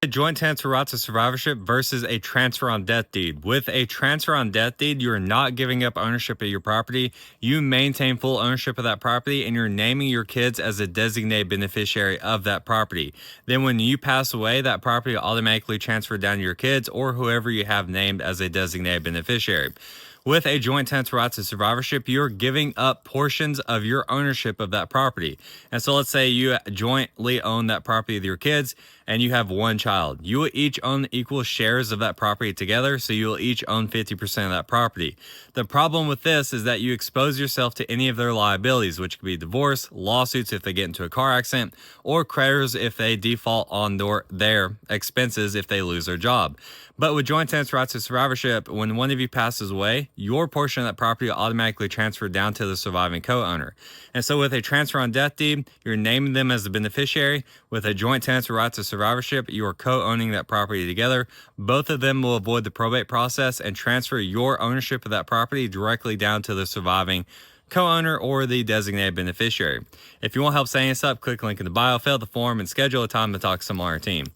A joint transfer rights of survivorship versus a transfer on death deed. With a transfer on death deed, you're not giving up ownership of your property. You maintain full ownership of that property and you're naming your kids as a designated beneficiary of that property. Then when you pass away, that property will automatically transfer down to your kids or whoever you have named as a designated beneficiary. With a joint transfer rights of survivorship, you're giving up portions of your ownership of that property. And so let's say you jointly own that property with your kids and you have one child. You will each own equal shares of that property together, so you will each own 50% of that property. The problem with this is that you expose yourself to any of their liabilities, which could be divorce, lawsuits if they get into a car accident, or creditors if they default on their expenses if they lose their job. But with joint transfer rights of survivorship, when one of you passes away, your portion of that property will automatically transfer down to the surviving co-owner. And so with a transfer on death deed, you're naming them as the beneficiary. With a joint transfer rights of survivorship, you are co-owning that property together. Both of them will avoid the probate process and transfer your ownership of that property directly down to the surviving co-owner or the designated beneficiary. If you want help setting this up, click the link in the bio, fill out the form, and schedule a time to talk to someone on our team.